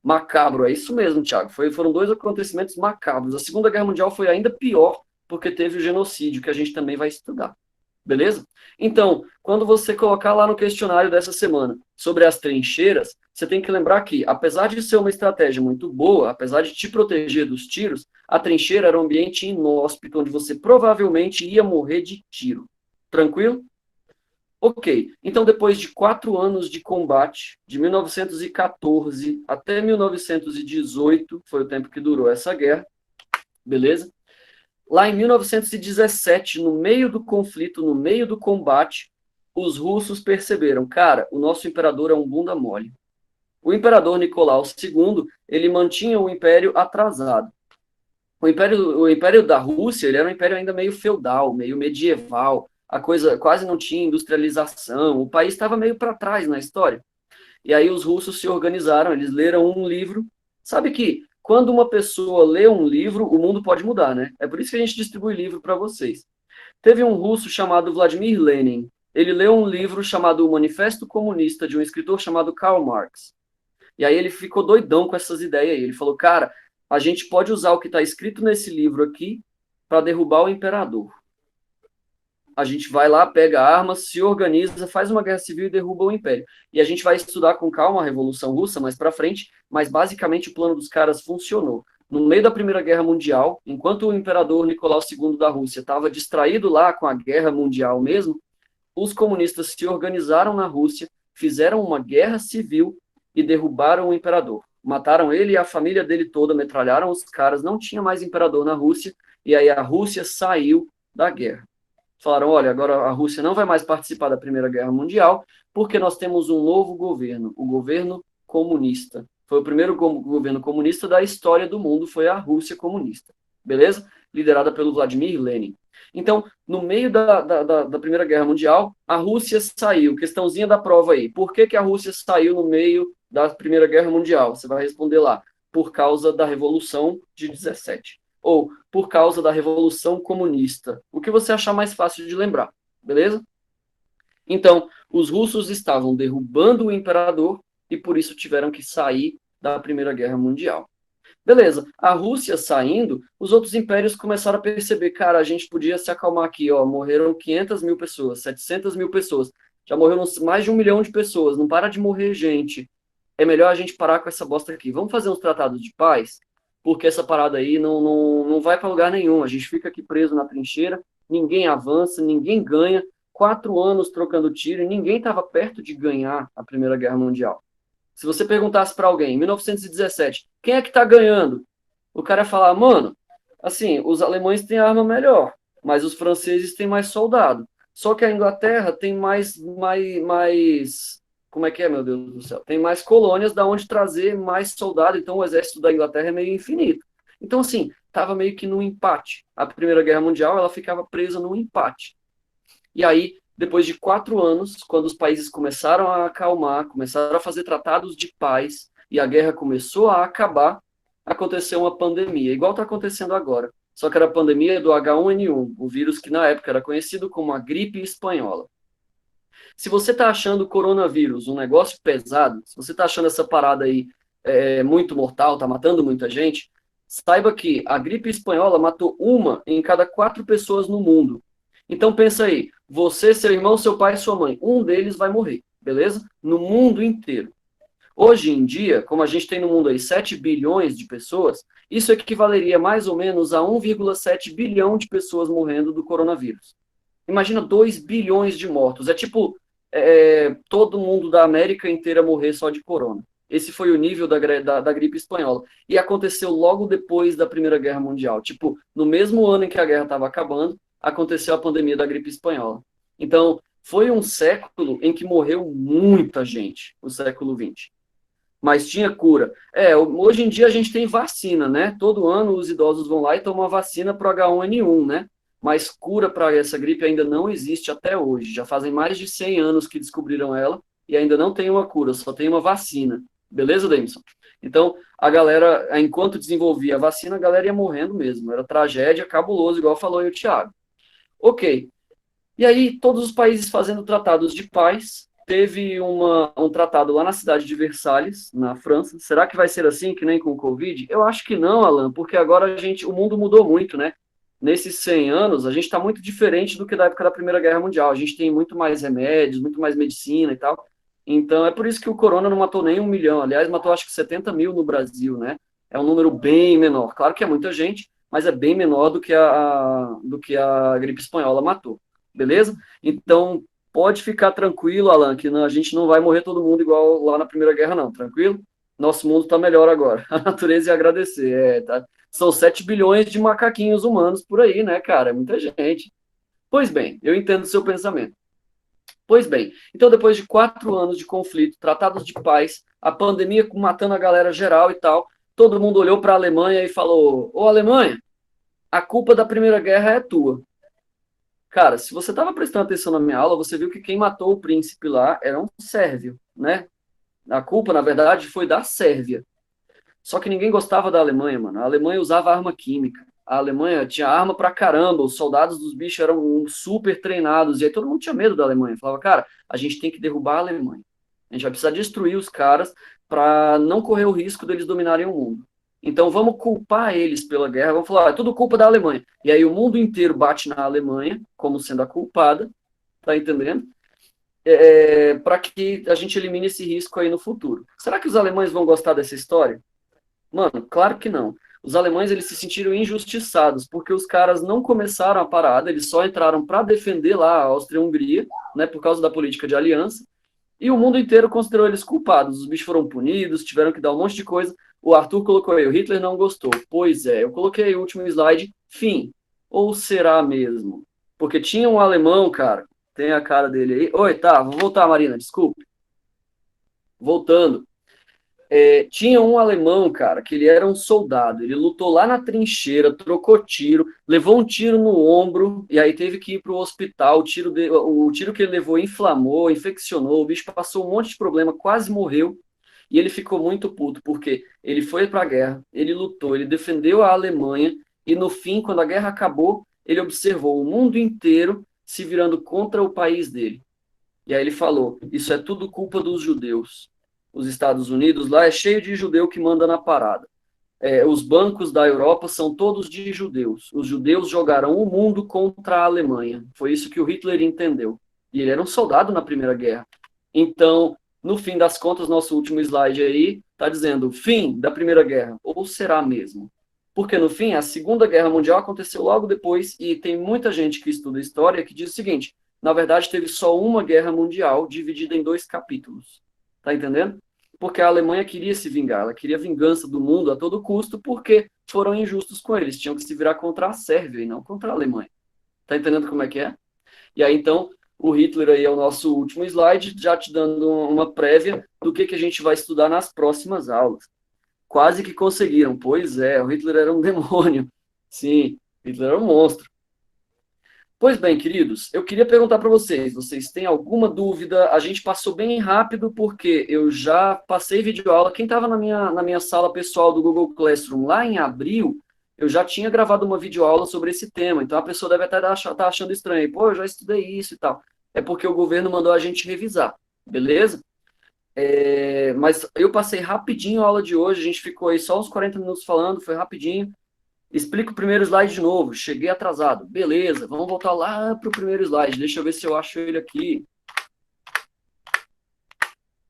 S1: Macabro, é isso mesmo, Thiago. Foram dois acontecimentos macabros. A Segunda Guerra Mundial foi ainda pior, porque teve o genocídio, que a gente também vai estudar. Beleza? Então, quando você colocar lá no questionário dessa semana sobre as trincheiras, você tem que lembrar que, apesar de ser uma estratégia muito boa, apesar de te proteger dos tiros, a trincheira era um ambiente inóspito, onde você provavelmente ia morrer de tiro. Tranquilo? Ok, então depois de 4 anos de combate, de 1914 até 1918, foi o tempo que durou essa guerra, beleza? Lá em 1917, no meio do conflito, no meio do combate, os russos perceberam, cara, o nosso imperador é um bunda mole. O imperador Nicolau II, ele mantinha o império atrasado. O império da Rússia, ele era um império ainda meio feudal, meio medieval, a coisa quase não tinha industrialização, o país estava meio para trás na história. E aí os russos se organizaram, eles leram um livro. Sabe que quando uma pessoa lê um livro, o mundo pode mudar, né? É por isso que a gente distribui livro para vocês. Teve um russo chamado Vladimir Lenin. Ele leu um livro chamado O Manifesto Comunista, de um escritor chamado Karl Marx. E aí ele ficou doidão com essas ideias aí. Ele falou, cara, a gente pode usar o que está escrito nesse livro aqui para derrubar o imperador. A gente vai lá, pega armas, se organiza, faz uma guerra civil e derruba o império. E a gente vai estudar com calma a Revolução Russa mais para frente, mas basicamente o plano dos caras funcionou. No meio da Primeira Guerra Mundial, enquanto o imperador Nicolau II da Rússia estava distraído lá com a Guerra Mundial mesmo, os comunistas se organizaram na Rússia, fizeram uma guerra civil e derrubaram o imperador. Mataram ele e a família dele toda, metralharam os caras, não tinha mais imperador na Rússia, e aí a Rússia saiu da guerra. Falaram, olha, agora a Rússia não vai mais participar da Primeira Guerra Mundial, porque nós temos um novo governo, o governo comunista. Foi o primeiro governo comunista da história do mundo, foi a Rússia comunista, beleza? Liderada pelo Vladimir Lenin. Então, no meio da Primeira Guerra Mundial, a Rússia saiu. Questãozinha da prova aí. Por que a Rússia saiu no meio da Primeira Guerra Mundial? Você vai responder lá. Por causa da Revolução de 17. Ou por causa da Revolução Comunista. O que você achar mais fácil de lembrar, beleza? Então, os russos estavam derrubando o imperador e por isso tiveram que sair da Primeira Guerra Mundial. Beleza, a Rússia saindo, os outros impérios começaram a perceber, cara, a gente podia se acalmar aqui, ó, morreram 500 mil pessoas, 700 mil pessoas, já morreram mais de 1 milhão de pessoas, não para de morrer gente, é melhor a gente parar com essa bosta aqui, vamos fazer uns tratados de paz, porque essa parada aí não vai para lugar nenhum, a gente fica aqui preso na trincheira, ninguém avança, ninguém ganha, 4 anos trocando tiro e ninguém estava perto de ganhar a Primeira Guerra Mundial. Se você perguntasse para alguém, em 1917, quem é que está ganhando? O cara ia falar, mano, assim, os alemães têm arma melhor, mas os franceses têm mais soldado. Só que a Inglaterra tem como é que é, meu Deus do céu? Tem mais colônias da onde trazer mais soldado, então o exército da Inglaterra é meio infinito. Então, assim, estava meio que num empate. A Primeira Guerra Mundial, ela ficava presa num empate. E aí, depois de 4 anos, quando os países começaram a acalmar, começaram a fazer tratados de paz e a guerra começou a acabar, aconteceu uma pandemia, igual está acontecendo agora. Só que era a pandemia do H1N1, o vírus que na época era conhecido como a gripe espanhola. Se você está achando o coronavírus um negócio pesado, se você está achando essa parada aí muito mortal, está matando muita gente, saiba que a gripe espanhola matou 1 em cada 4 pessoas no mundo. Então pensa aí, você, seu irmão, seu pai e sua mãe, um deles vai morrer, beleza? No mundo inteiro. Hoje em dia, como a gente tem no mundo aí 7 bilhões de pessoas, isso equivaleria mais ou menos a 1,7 bilhão de pessoas morrendo do coronavírus. Imagina 2 bilhões de mortos. É tipo todo mundo da América inteira morrer só de corona. Esse foi o nível da gripe espanhola. E aconteceu logo depois da Primeira Guerra Mundial. Tipo, no mesmo ano em que a guerra estava acabando, aconteceu a pandemia da gripe espanhola. Então, foi um século em que morreu muita gente, o século XX. Mas tinha cura. Hoje em dia a gente tem vacina, né? Todo ano os idosos vão lá e tomam a vacina para o H1N1, né? Mas cura para essa gripe ainda não existe até hoje. Já fazem mais de 100 anos que descobriram ela e ainda não tem uma cura, só tem uma vacina. Beleza, Davidson? Então, a galera, enquanto desenvolvia a vacina, a galera ia morrendo mesmo. Era tragédia, cabuloso, igual falou aí o Thiago. Ok. E aí, todos os países fazendo tratados de paz. Teve um tratado lá na cidade de Versalhes, na França. Será que vai ser assim, que nem com o Covid? Eu acho que não, Alan, porque agora o mundo mudou muito, né? Nesses 100 anos, a gente está muito diferente do que da época da Primeira Guerra Mundial. A gente tem muito mais remédios, muito mais medicina e tal. Então, é por isso que o corona não matou nem 1 milhão. Aliás, matou acho que 70 mil no Brasil, né? É um número bem menor. Claro que é muita gente, mas é bem menor do que a gripe espanhola matou. Beleza? Então, pode ficar tranquilo, Alan, que a gente não vai morrer todo mundo igual lá na Primeira Guerra, não, tranquilo? Nosso mundo está melhor agora. A natureza ia agradecer. Tá? São 7 bilhões de macaquinhos humanos por aí, né, cara? É muita gente. Pois bem, eu entendo o seu pensamento. Pois bem, então depois de 4 anos de conflito, tratados de paz, a pandemia matando a galera geral e tal, todo mundo olhou para a Alemanha e falou: Ô Alemanha, a culpa da Primeira Guerra é tua. Cara, se você estava prestando atenção na minha aula, você viu que quem matou o príncipe lá era um sérvio, né? A culpa, na verdade, foi da Sérvia. Só que ninguém gostava da Alemanha, mano. A Alemanha usava arma química. A Alemanha tinha arma pra caramba. Os soldados dos bichos eram super treinados. E aí todo mundo tinha medo da Alemanha. Falava, cara, a gente tem que derrubar a Alemanha. A gente vai precisar destruir os caras para não correr o risco deles dominarem o mundo. Então vamos culpar eles pela guerra. Vamos falar, é tudo culpa da Alemanha. E aí o mundo inteiro bate na Alemanha como sendo a culpada. Tá entendendo? Para que a gente elimine esse risco aí no futuro. Será que os alemães vão gostar dessa história? Mano, claro que não. Os alemães eles se sentiram injustiçados porque os caras não começaram a parada, eles só entraram para defender lá a Áustria-Hungria, né, por causa da política de aliança, e o mundo inteiro considerou eles culpados. Os bichos foram punidos, tiveram que dar um monte de coisa. O Arthur colocou aí, o Hitler não gostou. Pois é, eu coloquei aí o último slide, fim. Ou será mesmo? Porque tinha um alemão, cara, tem a cara dele aí. Oi, tá, vou voltar, Marina, desculpe. Voltando. Tinha um alemão, cara, que ele era um soldado, ele lutou lá na trincheira, trocou tiro, levou um tiro no ombro, e aí teve que ir para o hospital, o tiro que ele levou inflamou, infeccionou, o bicho passou um monte de problema, quase morreu, e ele ficou muito puto, porque ele foi para a guerra, ele lutou, ele defendeu a Alemanha, e no fim, quando a guerra acabou, ele observou o mundo inteiro se virando contra o país dele. E aí ele falou, isso é tudo culpa dos judeus. Os Estados Unidos lá é cheio de judeu que manda na parada. Os bancos da Europa são todos de judeus. Os judeus jogaram o mundo contra a Alemanha. Foi isso que o Hitler entendeu. E ele era um soldado na Primeira Guerra. Então, no fim das contas, nosso último slide aí está dizendo fim da Primeira Guerra. Ou será mesmo? Porque, no fim, a Segunda Guerra Mundial aconteceu logo depois e tem muita gente que estuda história que diz o seguinte, na verdade, teve só uma guerra mundial dividida em 2 capítulos. Tá entendendo? Porque a Alemanha queria se vingar, ela queria vingança do mundo a todo custo, porque foram injustos com eles, tinham que se virar contra a Sérvia e não contra a Alemanha. Tá entendendo como é que é? E aí, então, o Hitler aí é o nosso último slide, já te dando uma prévia do que a gente vai estudar nas próximas aulas. Quase que conseguiram, pois é, o Hitler era um demônio. Sim, Hitler era um monstro. Pois bem, queridos, eu queria perguntar para vocês têm alguma dúvida? A gente passou bem rápido porque eu já passei videoaula. Quem estava na minha sala pessoal do Google Classroom lá em abril, eu já tinha gravado uma videoaula sobre esse tema. Então a pessoa deve até estar achando estranho. Pô, eu já estudei isso e tal. É porque o governo mandou a gente revisar, beleza? Mas eu passei rapidinho a aula de hoje, a gente ficou aí só uns 40 minutos falando, foi rapidinho. Explica o primeiro slide de novo. Cheguei atrasado. Beleza, vamos voltar lá para o primeiro slide. Deixa eu ver se eu acho ele aqui.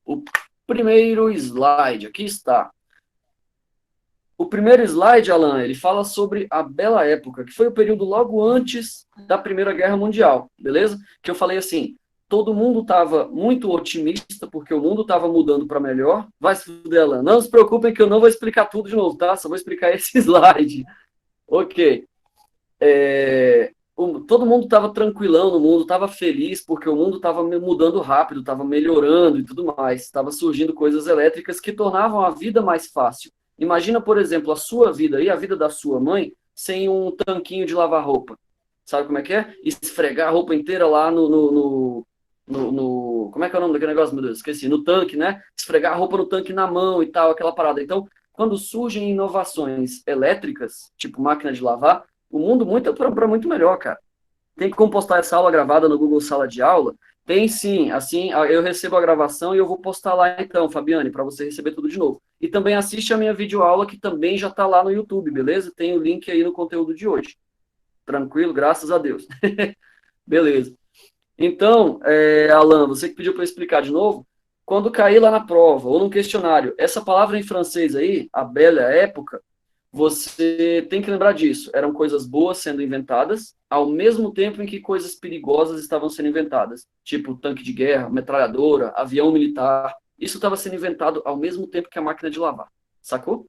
S1: O primeiro slide, aqui está. O primeiro slide, Alan, ele fala sobre a Bela Época, que foi o período logo antes da Primeira Guerra Mundial, beleza? Que eu falei assim, todo mundo estava muito otimista, porque o mundo estava mudando para melhor. Vai se fuder, Alan. Não se preocupem que eu não vou explicar tudo de novo, tá? Só vou explicar esse slide. Ok. Todo mundo estava tranquilão no mundo, estava feliz, porque o mundo estava mudando rápido, estava melhorando e tudo mais. Estava surgindo coisas elétricas que tornavam a vida mais fácil. Imagina, por exemplo, a sua vida e a vida da sua mãe sem um tanquinho de lavar roupa. Sabe como é que é? Esfregar a roupa inteira lá como é que é o nome daquele negócio, meu Deus? Esqueci. No tanque, né? Esfregar a roupa no tanque na mão e tal, aquela parada. Então, quando surgem inovações elétricas, tipo máquina de lavar, o mundo para muito melhor, cara. Tem como postar essa aula gravada no Google Sala de Aula? Tem sim, assim eu recebo a gravação e eu vou postar lá então, Fabiane, para você receber tudo de novo. E também assiste a minha videoaula que também já está lá no YouTube, beleza? Tem o link aí no conteúdo de hoje. Tranquilo? Graças a Deus. Beleza. Então, Alan, você que pediu para eu explicar de novo, quando cair lá na prova ou no questionário, essa palavra em francês aí, a belle época, Você tem que lembrar disso. Eram coisas boas sendo inventadas, ao mesmo tempo em que coisas perigosas estavam sendo inventadas, tipo tanque de guerra, metralhadora, avião militar. Isso estava sendo inventado ao mesmo tempo que a máquina de lavar. Sacou?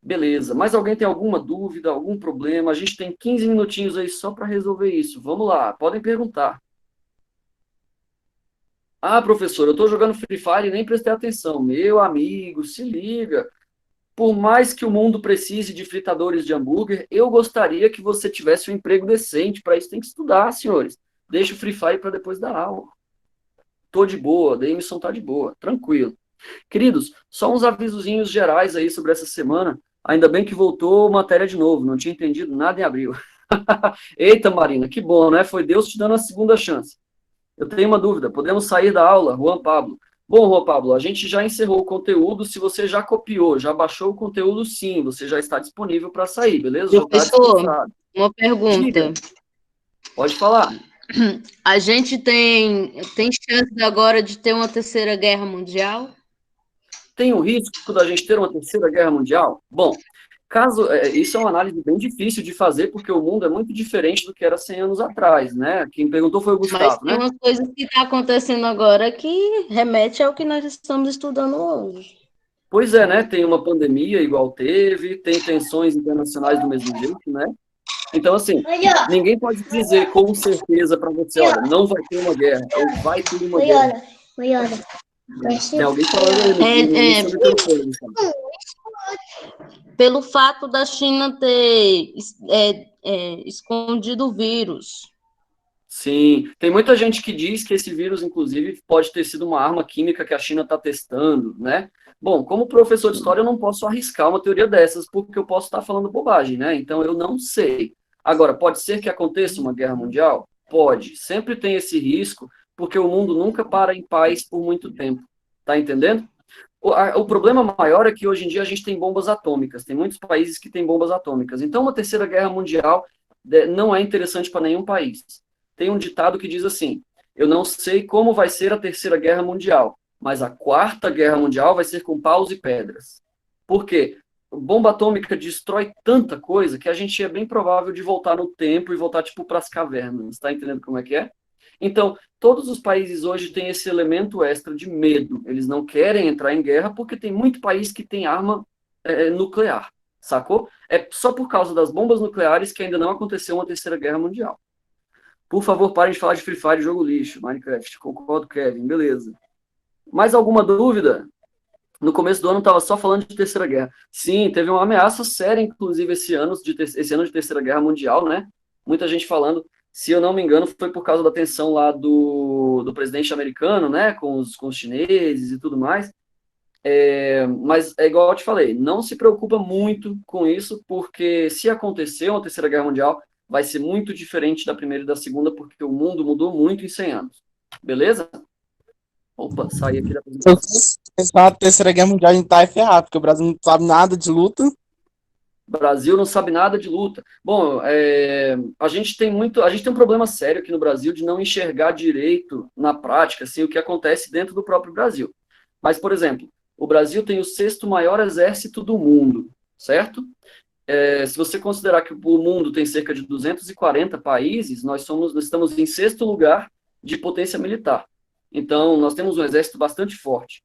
S1: Beleza. Mas alguém tem alguma dúvida, algum problema? A gente tem 15 minutinhos aí só para resolver isso. Vamos lá, podem perguntar. Ah, professor, eu estou jogando Free Fire e nem prestei atenção. Meu amigo, se liga. Por mais que o mundo precise de fritadores de hambúrguer, eu gostaria que você tivesse um emprego decente. Para isso tem que estudar, senhores. Deixa o Free Fire para depois da aula. Tô de boa, a Emissão tá de boa, tranquilo. Queridos, só uns avisozinhos gerais aí sobre essa semana. Ainda bem que voltou matéria de novo, não tinha entendido nada em abril. Eita, Marina, que bom, né? Foi Deus te dando a segunda chance. Eu tenho uma dúvida, podemos sair da aula, Juan Pablo? Bom, Juan Pablo, a gente já encerrou o conteúdo. Se você já copiou, já baixou o conteúdo, sim, você já está disponível para sair, beleza? Já está
S3: Professor,
S1: dispensado.
S3: uma pergunta.
S1: Diga, pode falar.
S3: A gente tem chance agora de ter uma terceira guerra mundial?
S1: Tem o risco da gente ter uma terceira guerra mundial? Bom, isso é uma análise bem difícil de fazer, porque o mundo é muito diferente do que era 100 anos atrás, né? Quem perguntou foi o
S3: Mas
S1: Gustavo,
S3: tem
S1: né?
S3: umas coisas que está acontecendo agora que remete ao que nós estamos estudando hoje.
S1: Pois é, né? Tem uma pandemia igual teve, tem tensões internacionais do mesmo jeito, né? Então, assim, ninguém pode dizer com certeza para você, olha, não vai ter uma guerra, ou vai ter uma guerra. Tem alguém falando aí no seu microfone, sabe?
S3: Pelo fato da China ter escondido o vírus.
S1: Sim, tem muita gente que diz que esse vírus, inclusive, pode ter sido uma arma química que a China está testando, né? Bom, como professor de história, eu não posso arriscar uma teoria dessas, porque eu posso estar falando bobagem, né? Então, eu não sei. Agora, pode ser que aconteça uma guerra mundial? Pode. Sempre tem esse risco, porque o mundo nunca para em paz por muito tempo. Tá entendendo? O problema maior é que hoje em dia a gente tem bombas atômicas. Tem muitos países que têm bombas atômicas. Então, uma terceira guerra mundial não é interessante para nenhum país. Tem um ditado que diz assim: eu não sei como vai ser a terceira guerra mundial, mas a quarta guerra mundial vai ser com paus e pedras. Por quê? Bomba atômica destrói tanta coisa que a gente é bem provável de voltar no tempo e voltar tipo para as cavernas. Está entendendo como é que é? Então, todos os países hoje têm esse elemento extra de medo. Eles não querem entrar em guerra porque tem muito país que tem arma nuclear, sacou? É só por causa das bombas nucleares que ainda não aconteceu uma terceira guerra mundial. Por favor, parem de falar de Free Fire, jogo lixo, Minecraft. Concordo, Kevin. Beleza. Mais alguma dúvida? No começo do ano estava só falando de Terceira Guerra. Sim, teve uma ameaça séria, inclusive, esse ano de Terceira Guerra Mundial, né? Muita gente falando, se eu não me engano, foi por causa da tensão lá do presidente americano, né? Com os chineses e tudo mais. Mas é igual eu te falei, não se preocupa muito com isso, porque se acontecer uma Terceira Guerra Mundial, vai ser muito diferente da primeira e da segunda, porque o mundo mudou muito em 100 anos. Beleza? Opa, saí aqui da apresentação.
S4: Se a terceira guerra mundial a gente tá ferrado, porque o Brasil não sabe nada de luta.
S1: O Brasil não sabe nada de luta. Bom, a gente tem um problema sério aqui no Brasil de não enxergar direito na prática assim, o que acontece dentro do próprio Brasil. Mas, por exemplo, o Brasil tem o sexto maior exército do mundo, certo? Se você considerar que o mundo tem cerca de 240 países, nós estamos em sexto lugar de potência militar. Então, nós temos um exército bastante forte.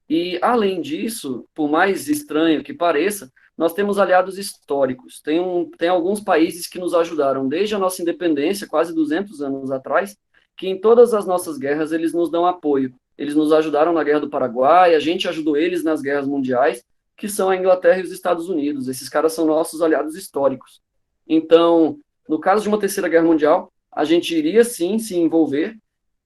S1: E, além disso, por mais estranho que pareça, nós temos aliados históricos. Tem alguns países que nos ajudaram desde a nossa independência, quase 200 anos atrás, que em todas as nossas guerras eles nos dão apoio. Eles nos ajudaram na Guerra do Paraguai, a gente ajudou eles nas guerras mundiais, que são a Inglaterra e os Estados Unidos. Esses caras são nossos aliados históricos. Então, no caso de uma terceira guerra mundial, a gente iria sim se envolver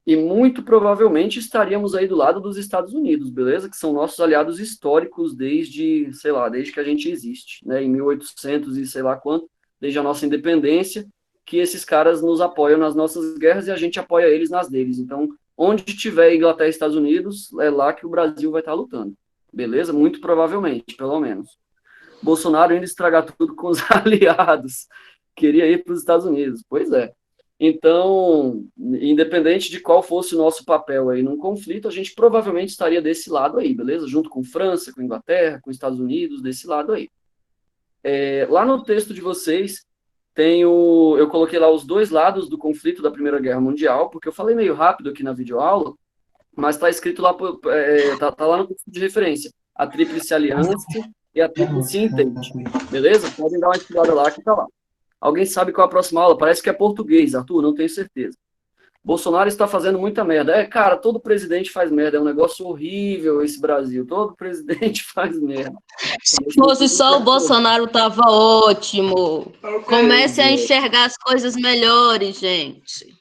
S1: e muito provavelmente estaríamos aí do lado dos Estados Unidos, beleza? Que são nossos aliados históricos desde, sei lá, desde que a gente existe, né? Em 1800 e sei lá quanto, desde a nossa independência, que esses caras nos apoiam nas nossas guerras e a gente apoia eles nas deles. Então, onde tiver Inglaterra e Estados Unidos, é lá que o Brasil vai estar lutando. Beleza? Muito provavelmente, pelo menos. Bolsonaro ainda estragar tudo com os aliados. Queria ir para os Estados Unidos. Pois é. Então, independente de qual fosse o nosso papel aí num conflito, a gente provavelmente estaria desse lado aí, beleza? Junto com França, com Inglaterra, com Estados Unidos, desse lado aí. Lá no texto de vocês, eu coloquei lá os dois lados do conflito da Primeira Guerra Mundial, porque eu falei meio rápido aqui na videoaula, mas está escrito lá, tá lá no texto de referência, a Tríplice Aliança e a Tríplice Entente, beleza? Podem dar uma estudada lá que tá lá. Alguém sabe qual é a próxima aula? Parece que é português, Arthur, não tenho certeza. Bolsonaro está fazendo muita merda. Cara, todo presidente faz merda, é um negócio horrível esse Brasil, todo presidente faz merda.
S3: Se fosse só o Bolsonaro, tava ótimo. Comece a enxergar as coisas melhores, gente.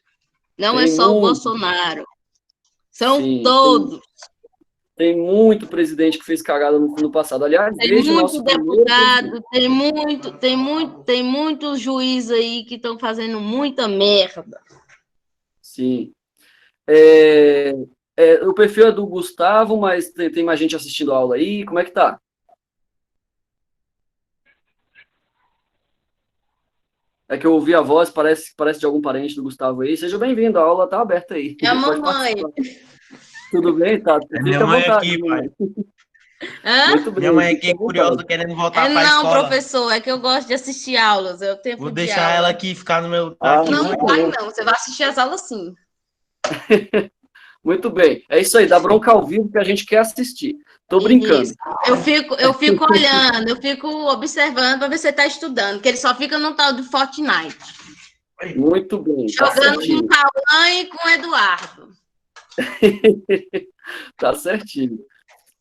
S3: Não é só o Bolsonaro. São todos.
S1: Tem muito presidente que fez cagada no passado. Aliás,
S3: tem muito deputado, tem muito juiz aí que estão fazendo muita merda.
S1: Sim. O perfil é do Gustavo, mas tem mais gente assistindo a aula aí. Como é que tá? É que eu ouvi a voz, parece de algum parente do Gustavo aí. Seja bem-vindo, a aula tá aberta aí.
S3: É a mamãe.
S1: Tudo bem? Tá.
S2: É minha mãe aqui, pai.
S3: Hã?
S2: Minha mãe aqui é curiosa, querendo voltar para a escola.
S3: Não, professor, é que eu gosto de assistir aulas.
S2: Vou deixar ela aqui, ficar no meu...
S3: Não vai, não. Você vai assistir as aulas, sim.
S1: Muito bem. É isso aí, dá bronca ao vivo que a gente quer assistir. Tô brincando.
S3: Isso. Eu fico olhando, eu fico observando para ver se você está estudando, que ele só fica no tal do Fortnite.
S1: Muito bem.
S3: Jogando com o Cauã e com o Eduardo.
S1: Tá certinho.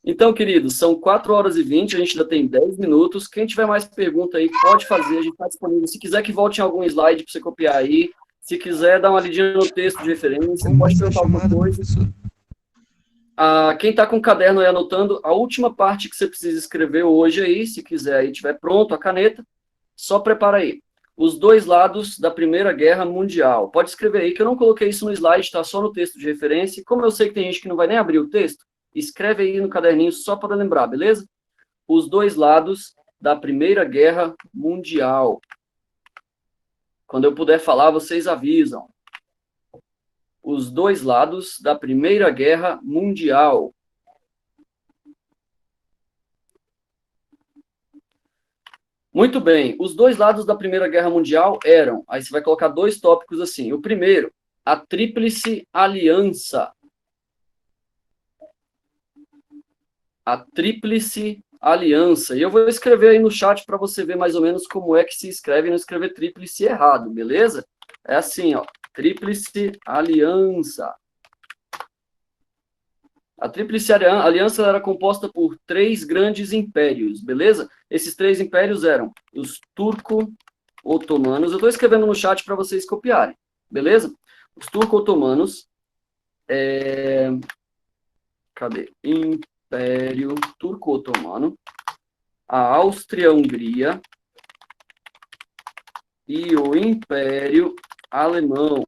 S1: Então, queridos, são 4h20, a gente ainda tem 10 minutos. Quem tiver mais pergunta aí, pode fazer, a gente está disponível. Se quiser que volte em algum slide para você copiar aí, se quiser dar uma lidinha no texto de referência, pode perguntar alguma coisa. Quem está com o caderno aí anotando, a última parte que você precisa escrever hoje aí, se quiser aí, tiver pronto a caneta, só prepara aí. Os dois lados da Primeira Guerra Mundial. Pode escrever aí, que eu não coloquei isso no slide, está só no texto de referência. E como eu sei que tem gente que não vai nem abrir o texto, escreve aí no caderninho só para lembrar, beleza? Os dois lados da Primeira Guerra Mundial. Quando eu puder falar, vocês avisam. Os dois lados da Primeira Guerra Mundial. Muito bem. Os dois lados da Primeira Guerra Mundial eram... Aí você vai colocar dois tópicos assim. O primeiro, a Tríplice Aliança. A Tríplice Aliança. E eu vou escrever aí no chat para você ver mais ou menos como é que se escreve e não escrever tríplice errado, beleza? É assim, ó. Tríplice Aliança. A Tríplice Aliança era composta por 3 grandes impérios, beleza? Esses 3 impérios eram os turco-otomanos. Eu estou escrevendo no chat para vocês copiarem, beleza? Os turco-otomanos. Cadê? Império Turco-Otomano, a Áustria-Hungria e o Império Alemão.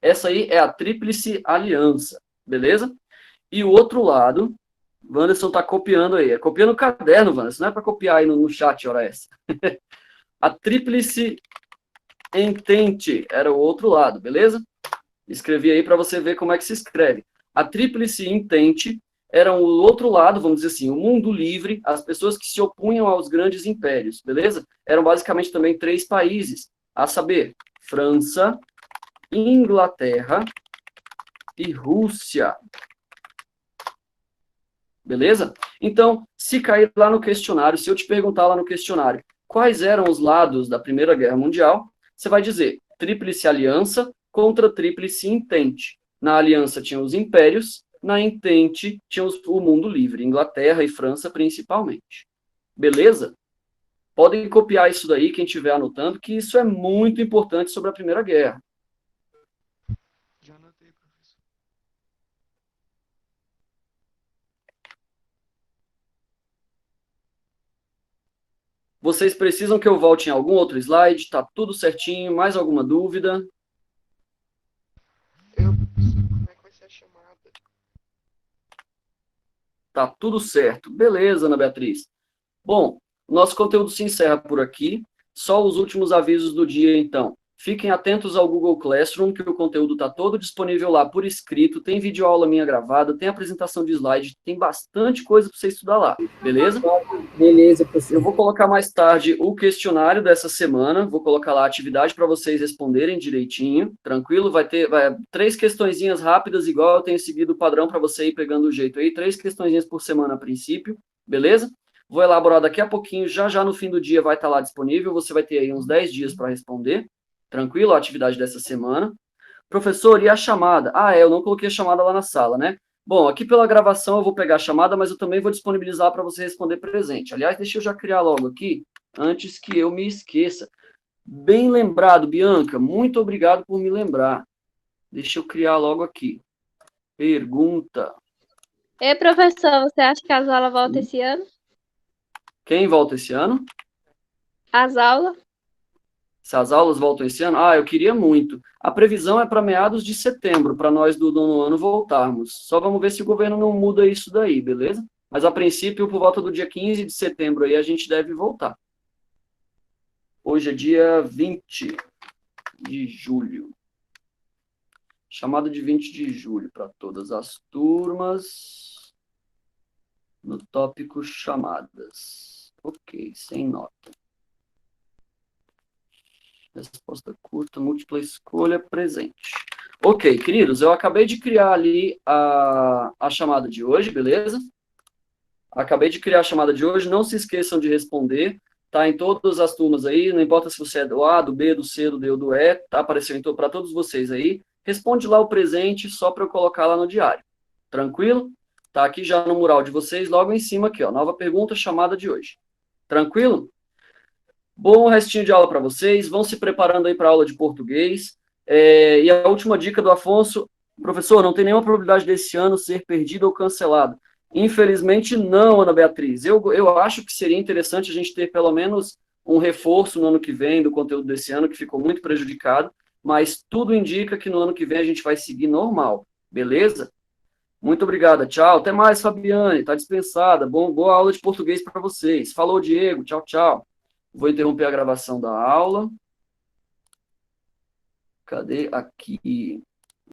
S1: Essa aí é a Tríplice Aliança, beleza? E o outro lado, Wanderson está copiando aí. É copiando o caderno, Wanderson, não é para copiar aí no chat, hora essa. A Tríplice Entente era o outro lado, beleza? Escrevi aí para você ver como é que se escreve. A Tríplice Entente era o outro lado, vamos dizer assim, o mundo livre, as pessoas que se opunham aos grandes impérios, beleza? Eram basicamente também 3 países, a saber, França, Inglaterra e Rússia. Beleza? Então, se cair lá no questionário, se eu te perguntar lá no questionário quais eram os lados da Primeira Guerra Mundial, você vai dizer Tríplice Aliança contra Tríplice Entente. Na aliança tinham os impérios, na Entente tinha o mundo livre, Inglaterra e França principalmente. Beleza? Podem copiar isso daí, quem estiver anotando, que isso é muito importante sobre a Primeira Guerra.
S5: Já anotei, professor.
S1: Vocês precisam que eu volte em algum outro slide? Tá tudo certinho? Mais alguma dúvida?
S5: Professor, como é que vai ser a chamada?
S1: Tá tudo certo. Beleza, Ana Beatriz. Bom, nosso conteúdo se encerra por aqui. Só os últimos avisos do dia, então. Fiquem atentos ao Google Classroom, que o conteúdo está todo disponível lá por escrito, tem videoaula minha gravada, tem apresentação de slide, tem bastante coisa para você estudar lá, beleza?
S6: Beleza, professor.
S1: Eu vou colocar mais tarde o questionário dessa semana, vou colocar lá a atividade para vocês responderem direitinho, tranquilo? Vai ter 3 questõezinhas rápidas, igual eu tenho seguido o padrão para você ir pegando o jeito aí, 3 questõezinhas por semana a princípio, beleza? Vou elaborar daqui a pouquinho, já no fim do dia vai estar lá disponível, você vai ter aí uns 10 dias para responder, tranquilo? A atividade dessa semana. Professor, e a chamada? Eu não coloquei a chamada lá na sala, né? Bom, aqui pela gravação eu vou pegar a chamada, mas eu também vou disponibilizar para você responder presente. Aliás, deixa eu já criar logo aqui, antes que eu me esqueça. Bem lembrado, Bianca, muito obrigado por me lembrar. Deixa eu criar logo aqui. Pergunta.
S7: Ei, professor, você acha que as aulas voltam esse ano?
S1: Quem volta esse ano?
S7: As aulas?
S1: Se as aulas voltam esse ano? Eu queria muito. A previsão é para meados de setembro, para nós do nono ano voltarmos. Só vamos ver se o governo não muda isso daí, beleza? Mas, a princípio, por volta do dia 15 de setembro, aí a gente deve voltar. Hoje é dia 20 de julho. Chamada de 20 de julho para todas as turmas. No tópico chamadas. Ok, sem nota. Resposta curta, múltipla escolha, presente. Ok, queridos, eu acabei de criar ali a chamada de hoje, beleza? Acabei de criar a chamada de hoje, não se esqueçam de responder, tá em todas as turmas aí, não importa se você é do A, do B, do C, do D ou do E, tá aparecendo para todos vocês aí. Responde lá o presente, só para eu colocar lá no diário. Tranquilo? Tá aqui já no mural de vocês, logo em cima aqui, ó, nova pergunta, chamada de hoje. Tranquilo? Bom restinho de aula para vocês, vão se preparando aí para a aula de português. E a última dica do Afonso, professor, não tem nenhuma probabilidade desse ano ser perdido ou cancelado. Infelizmente não, Ana Beatriz. Eu acho que seria interessante a gente ter pelo menos um reforço no ano que vem do conteúdo desse ano, que ficou muito prejudicado, mas tudo indica que no ano que vem a gente vai seguir normal, beleza? Muito obrigada, tchau. Até mais, Fabiane, está dispensada. Boa aula de português para vocês. Falou, Diego, tchau, tchau. Vou interromper a gravação da aula. Cadê? Aqui.